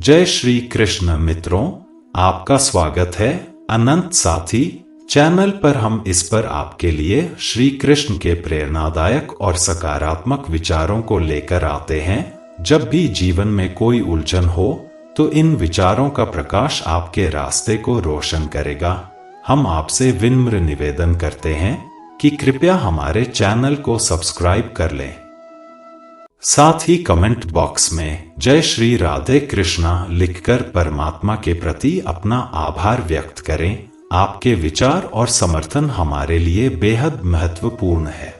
जय श्री कृष्ण मित्रों, आपका स्वागत है अनंत साथी चैनल पर। हम इस पर आपके लिए श्री कृष्ण के प्रेरणादायक और सकारात्मक विचारों को लेकर आते हैं। जब भी जीवन में कोई उलझन हो तो इन विचारों का प्रकाश आपके रास्ते को रोशन करेगा। हम आपसे विनम्र निवेदन करते हैं कि कृपया हमारे चैनल को सब्सक्राइब कर लें। साथ ही कमेंट बॉक्स में जय श्री राधे कृष्णा लिखकर परमात्मा के प्रति अपना आभार व्यक्त करें। आपके विचार और समर्थन हमारे लिए बेहद महत्वपूर्ण है।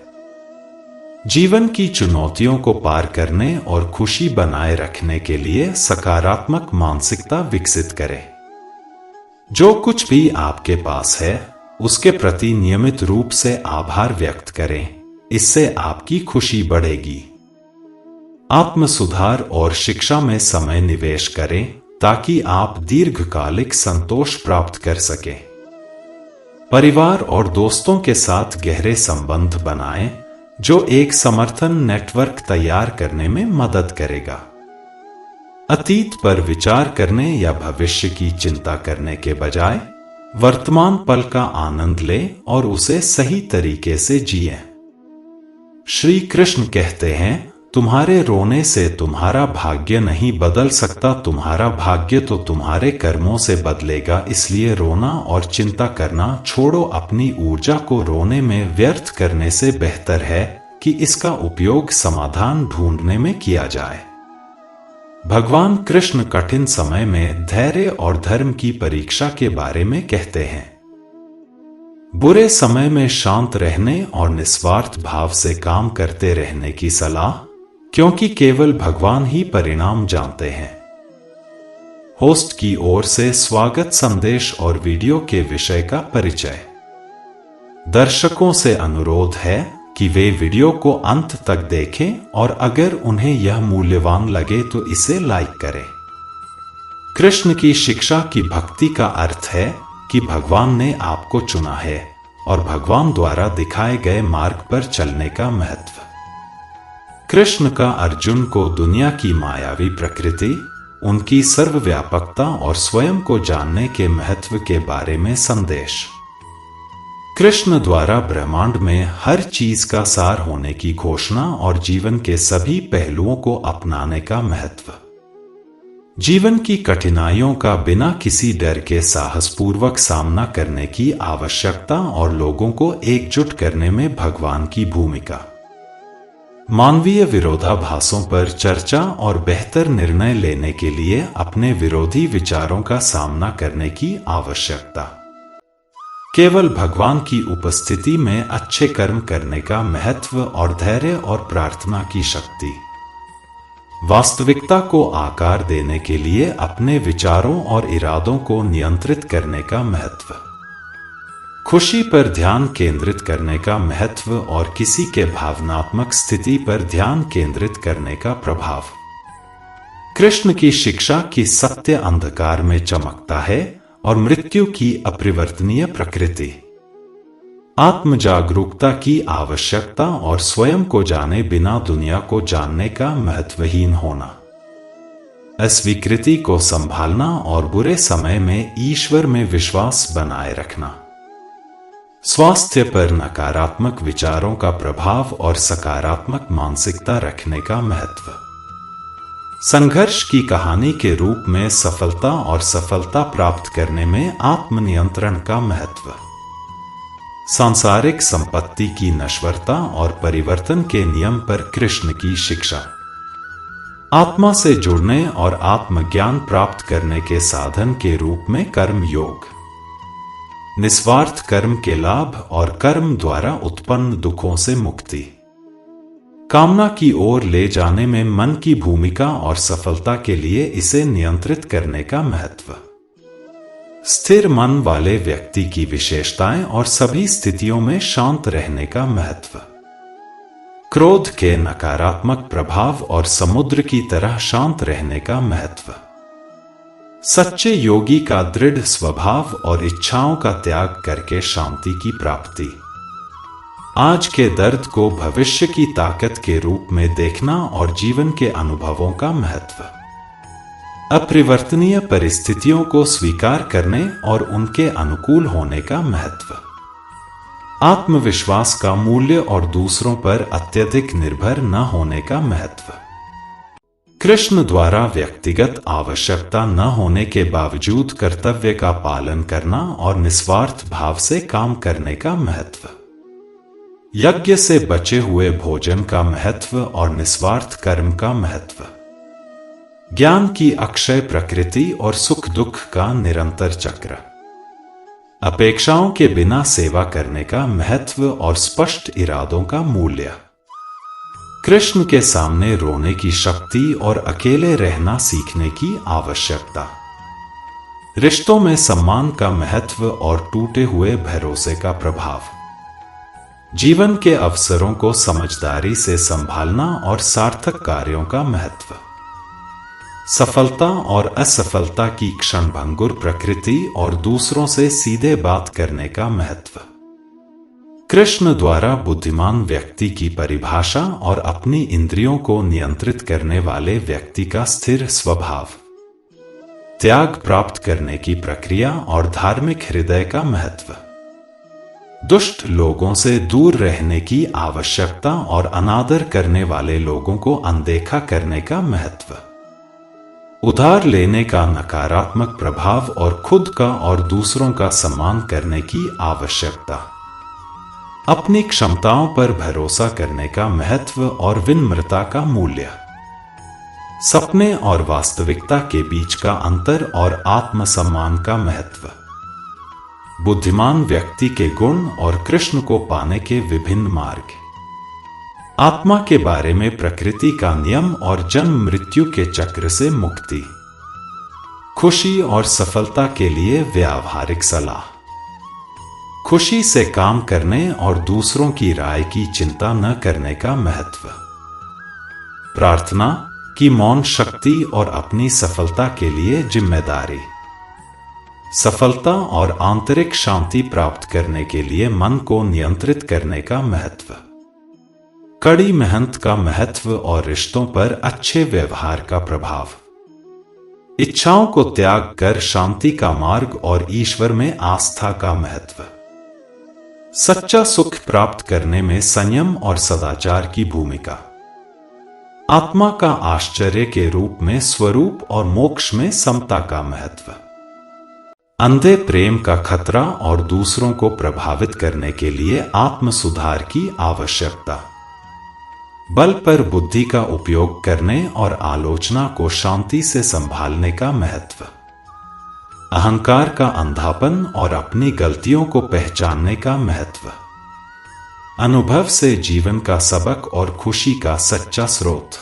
जीवन की चुनौतियों को पार करने और खुशी बनाए रखने के लिए सकारात्मक मानसिकता विकसित करें। जो कुछ भी आपके पास है उसके प्रति नियमित रूप से आभार व्यक्त करें। इससे आपकी खुशी बढ़ेगी। आत्म सुधार और शिक्षा में समय निवेश करें ताकि आप दीर्घकालिक संतोष प्राप्त कर सकें। परिवार और दोस्तों के साथ गहरे संबंध बनाएं, जो एक समर्थन नेटवर्क तैयार करने में मदद करेगा। अतीत पर विचार करने या भविष्य की चिंता करने के बजाय वर्तमान पल का आनंद लें और उसे सही तरीके से जिएं। श्री कृष्ण कहते हैं, तुम्हारे रोने से तुम्हारा भाग्य नहीं बदल सकता, तुम्हारा भाग्य तो तुम्हारे कर्मों से बदलेगा। इसलिए रोना और चिंता करना छोड़ो। अपनी ऊर्जा को रोने में व्यर्थ करने से बेहतर है कि इसका उपयोग समाधान ढूंढने में किया जाए। भगवान कृष्ण कठिन समय में धैर्य और धर्म की परीक्षा के बारे में कहते हैं। बुरे समय में शांत रहने और निस्वार्थ भाव से काम करते रहने की सलाह, क्योंकि केवल भगवान ही परिणाम जानते हैं। होस्ट की ओर से स्वागत संदेश और वीडियो के विषय का परिचय। दर्शकों से अनुरोध है कि वे वीडियो को अंत तक देखें और अगर उन्हें यह मूल्यवान लगे तो इसे लाइक करें। कृष्ण की शिक्षा की भक्ति का अर्थ है कि भगवान ने आपको चुना है और भगवान द्वारा दिखाए गए मार्ग पर चलने का महत्व। कृष्ण का अर्जुन को दुनिया की मायावी प्रकृति, उनकी सर्वव्यापकता और स्वयं को जानने के महत्व के बारे में संदेश। कृष्ण द्वारा ब्रह्मांड में हर चीज का सार होने की घोषणा और जीवन के सभी पहलुओं को अपनाने का महत्व। जीवन की कठिनाइयों का बिना किसी डर के साहसपूर्वक सामना करने की आवश्यकता और लोगों को एकजुट करने में भगवान की भूमिका। मानवीय विरोधाभासों पर चर्चा और बेहतर निर्णय लेने के लिए अपने विरोधी विचारों का सामना करने की आवश्यकता। केवल भगवान की उपस्थिति में अच्छे कर्म करने का महत्व और धैर्य और प्रार्थना की शक्ति। वास्तविकता को आकार देने के लिए अपने विचारों और इरादों को नियंत्रित करने का महत्व। खुशी पर ध्यान केंद्रित करने का महत्व और किसी के भावनात्मक स्थिति पर ध्यान केंद्रित करने का प्रभाव। कृष्ण की शिक्षा की सत्य अंधकार में चमकता है और मृत्यु की अपरिवर्तनीय प्रकृति। आत्म जागरूकता की आवश्यकता और स्वयं को जाने बिना दुनिया को जानने का महत्वहीन होना। अस्वीकृति को संभालना और बुरे समय में ईश्वर में विश्वास बनाए रखना। स्वास्थ्य पर नकारात्मक विचारों का प्रभाव और सकारात्मक मानसिकता रखने का महत्व। संघर्ष की कहानी के रूप में सफलता और सफलता प्राप्त करने में आत्मनियंत्रण का महत्व। सांसारिक संपत्ति की नश्वरता और परिवर्तन के नियम पर कृष्ण की शिक्षा। आत्मा से जुड़ने और आत्मज्ञान प्राप्त करने के साधन के रूप में कर्म योग। निस्वार्थ कर्म के लाभ और कर्म द्वारा उत्पन्न दुखों से मुक्ति। कामना की ओर ले जाने में मन की भूमिका और सफलता के लिए इसे नियंत्रित करने का महत्व। स्थिर मन वाले व्यक्ति की विशेषताएं और सभी स्थितियों में शांत रहने का महत्व। क्रोध के नकारात्मक प्रभाव और समुद्र की तरह शांत रहने का महत्व। सच्चे योगी का दृढ़ स्वभाव और इच्छाओं का त्याग करके शांति की प्राप्ति। आज के दर्द को भविष्य की ताकत के रूप में देखना और जीवन के अनुभवों का महत्व। अपरिवर्तनीय परिस्थितियों को स्वीकार करने और उनके अनुकूल होने का महत्व, आत्मविश्वास का मूल्य और दूसरों पर अत्यधिक निर्भर न होने का महत्व, कृष्ण द्वारा व्यक्तिगत आवश्यकता न होने के बावजूद कर्तव्य का पालन करना और निस्वार्थ भाव से काम करने का महत्व, यज्ञ से बचे हुए भोजन का महत्व और निस्वार्थ कर्म का महत्व, ज्ञान की अक्षय प्रकृति और सुख दुख का निरंतर चक्र, अपेक्षाओं के बिना सेवा करने का महत्व और स्पष्ट इरादों का मूल्य, कृष्ण के सामने रोने की शक्ति और अकेले रहना सीखने की आवश्यकता, रिश्तों में सम्मान का महत्व और टूटे हुए भरोसे का प्रभाव, जीवन के अवसरों को समझदारी से संभालना और सार्थक कार्यों का महत्व, सफलता और असफलता की क्षणभंगुर प्रकृति और दूसरों से सीधे बात करने का महत्व, कृष्ण द्वारा बुद्धिमान व्यक्ति की परिभाषा और अपनी इंद्रियों को नियंत्रित करने वाले व्यक्ति का स्थिर स्वभाव, त्याग प्राप्त करने की प्रक्रिया और धार्मिक हृदय का महत्व, दुष्ट लोगों से दूर रहने की आवश्यकता और अनादर करने वाले लोगों को अनदेखा करने का महत्व, उधार लेने का नकारात्मक प्रभाव और खुद का और दूसरों का सम्मान करने की आवश्यकता, अपनी क्षमताओं पर भरोसा करने का महत्व और विनम्रता का मूल्य, सपने और वास्तविकता के बीच का अंतर और आत्मसम्मान का महत्व, बुद्धिमान व्यक्ति के गुण और कृष्ण को पाने के विभिन्न मार्ग, आत्मा के बारे में प्रकृति का नियम और जन्म मृत्यु के चक्र से मुक्ति, खुशी और सफलता के लिए व्यावहारिक सलाह, खुशी से काम करने और दूसरों की राय की चिंता न करने का महत्व, प्रार्थना की मौन शक्ति और अपनी सफलता के लिए जिम्मेदारी, सफलता और आंतरिक शांति प्राप्त करने के लिए मन को नियंत्रित करने का महत्व, कड़ी मेहनत का महत्व और रिश्तों पर अच्छे व्यवहार का प्रभाव, इच्छाओं को त्याग कर शांति का मार्ग और ईश्वर में आस्था का महत्व, सच्चा सुख प्राप्त करने में संयम और सदाचार की भूमिका, आत्मा का आश्चर्य के रूप में स्वरूप और मोक्ष में समता का महत्व, अंधे प्रेम का खतरा और दूसरों को प्रभावित करने के लिए आत्म सुधार की आवश्यकता, बल पर बुद्धि का उपयोग करने और आलोचना को शांति से संभालने का महत्व, अहंकार का अंधापन और अपनी गलतियों को पहचानने का महत्व, अनुभव से जीवन का सबक और खुशी का सच्चा स्रोत,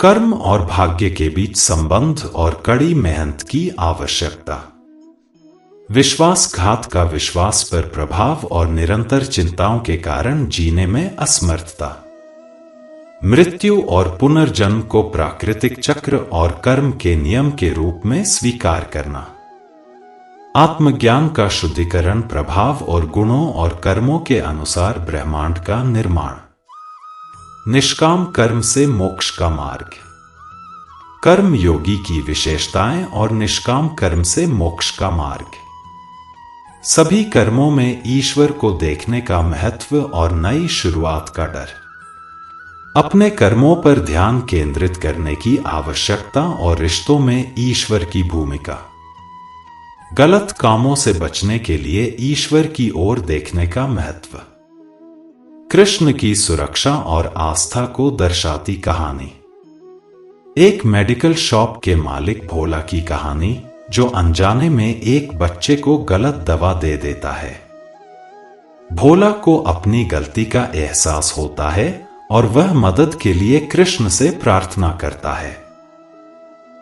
कर्म और भाग्य के बीच संबंध और कड़ी मेहनत की आवश्यकता, विश्वासघात का विश्वास पर प्रभाव और निरंतर चिंताओं के कारण जीने में असमर्थता, मृत्यु और पुनर्जन्म को प्राकृतिक चक्र और कर्म के नियम के रूप में स्वीकार करना, आत्मज्ञान का शुद्धिकरण प्रभाव और गुणों और कर्मों के अनुसार ब्रह्मांड का निर्माण, निष्काम कर्म से मोक्ष का मार्ग, कर्म योगी की विशेषताएं और निष्काम कर्म से मोक्ष का मार्ग, सभी कर्मों में ईश्वर को देखने का महत्व और नई शुरुआत का डर, अपने कर्मों पर ध्यान केंद्रित करने की आवश्यकता और रिश्तों में ईश्वर की भूमिका, गलत कामों से बचने के लिए ईश्वर की ओर देखने का महत्व, कृष्ण की सुरक्षा और आस्था को दर्शाती कहानी, एक मेडिकल शॉप के मालिक भोला की कहानी जो अनजाने में एक बच्चे को गलत दवा दे देता है। भोला को अपनी गलती का एहसास होता है और वह मदद के लिए कृष्ण से प्रार्थना करता है।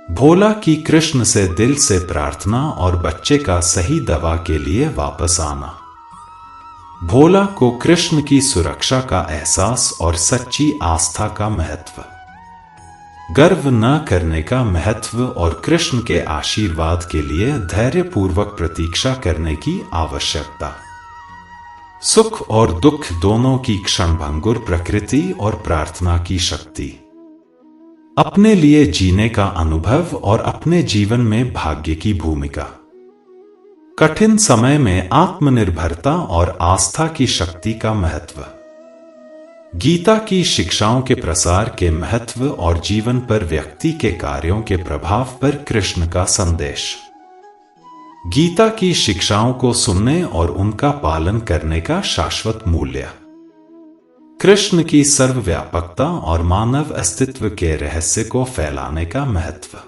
भोला की कृष्ण से दिल से प्रार्थना और बच्चे का सही दवा के लिए वापस आना, भोला को कृष्ण की सुरक्षा का एहसास और सच्ची आस्था का महत्व, गर्व न करने का महत्व और कृष्ण के आशीर्वाद के लिए धैर्यपूर्वक प्रतीक्षा करने की आवश्यकता, सुख और दुख दोनों की क्षणभंगुर प्रकृति और प्रार्थना की शक्ति, अपने लिए जीने का अनुभव और अपने जीवन में भाग्य की भूमिका। कठिन समय में आत्मनिर्भरता और आस्था की शक्ति का महत्व। गीता की शिक्षाओं के प्रसार के महत्व और जीवन पर व्यक्ति के कार्यों के प्रभाव पर कृष्ण का संदेश। गीता की शिक्षाओं को सुनने और उनका पालन करने का शाश्वत मूल्य। कृष्ण की सर्वव्यापकता और मानव अस्तित्व के रहस्य को फैलाने का महत्व।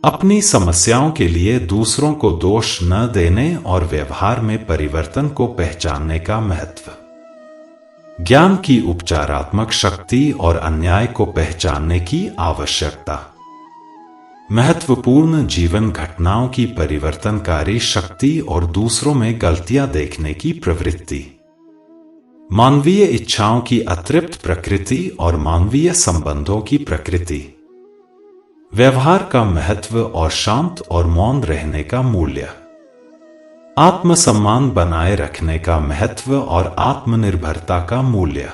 अपनी समस्याओं के लिए दूसरों को दोष न देने और व्यवहार में परिवर्तन को पहचानने का महत्व। ज्ञान की उपचारात्मक शक्ति और अन्याय को पहचानने की आवश्यकता। महत्वपूर्ण जीवन घटनाओं की परिवर्तनकारी शक्ति और दूसरों में गलतियां देखने की प्रवृत्ति। मानवीय इच्छाओं की अतृप्त प्रकृति और मानवीय संबंधों की प्रकृति। व्यवहार का महत्व और शांत और मौन रहने का मूल्य। आत्मसम्मान बनाए रखने का महत्व और आत्मनिर्भरता का मूल्य।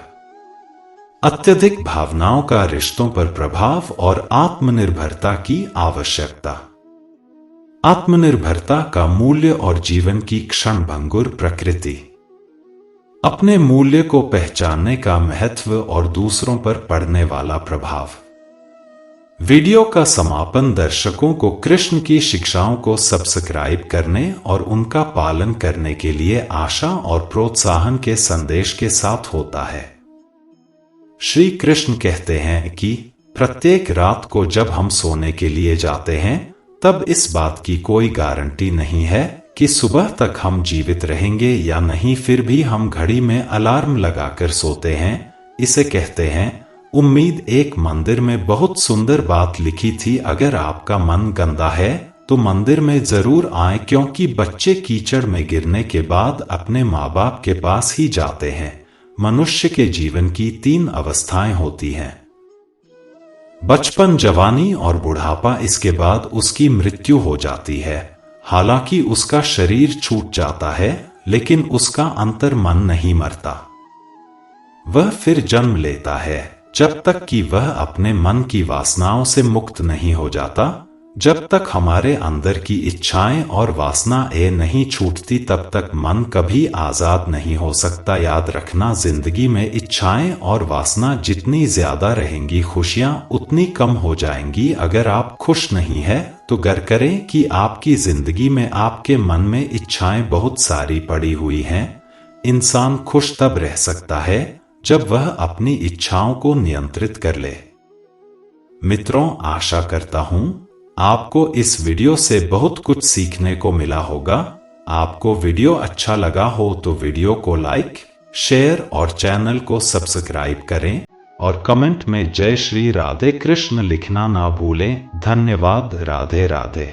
अत्यधिक भावनाओं का रिश्तों पर प्रभाव और आत्मनिर्भरता की आवश्यकता। आत्मनिर्भरता का मूल्य और जीवन की क्षणभंगुर प्रकृति। अपने मूल्य को पहचानने का महत्व और दूसरों पर पड़ने वाला प्रभाव। वीडियो का समापन दर्शकों को कृष्ण की शिक्षाओं को सब्सक्राइब करने और उनका पालन करने के लिए आशा और प्रोत्साहन के संदेश के साथ होता है। श्री कृष्ण कहते हैं कि प्रत्येक रात को जब हम सोने के लिए जाते हैं तब इस बात की कोई गारंटी नहीं है कि सुबह तक हम जीवित रहेंगे या नहीं, फिर भी हम घड़ी में अलार्म लगाकर सोते हैं। इसे कहते हैं उम्मीद। एक मंदिर में बहुत सुंदर बात लिखी थी, अगर आपका मन गंदा है तो मंदिर में जरूर आए, क्योंकि बच्चे कीचड़ में गिरने के बाद अपने माँ बाप के पास ही जाते हैं। मनुष्य के जीवन की 3 अवस्थाएं होती हैं, बचपन, जवानी और बुढ़ापा। इसके बाद उसकी मृत्यु हो जाती है। हालांकि उसका शरीर छूट जाता है, लेकिन उसका अंतर मन नहीं मरता। वह फिर जन्म लेता है जब तक कि वह अपने मन की वासनाओं से मुक्त नहीं हो जाता। जब तक हमारे अंदर की इच्छाएं और वासनाएं नहीं छूटती तब तक मन कभी आजाद नहीं हो सकता। याद रखना, जिंदगी में इच्छाएं और वासना जितनी ज्यादा रहेंगी, खुशियां उतनी कम हो जाएंगी। अगर आप खुश नहीं हैं तो गर्व करें कि आपकी जिंदगी में आपके मन में इच्छाएं बहुत सारी पड़ी हुई हैं। इंसान खुश तब रह सकता है जब वह अपनी इच्छाओं को नियंत्रित कर ले। मित्रों, आशा करता हूं आपको इस वीडियो से बहुत कुछ सीखने को मिला होगा। आपको वीडियो अच्छा लगा हो तो वीडियो को लाइक, शेयर और चैनल को सब्सक्राइब करें और कमेंट में जय श्री राधे कृष्ण लिखना ना भूलें। धन्यवाद। राधे राधे।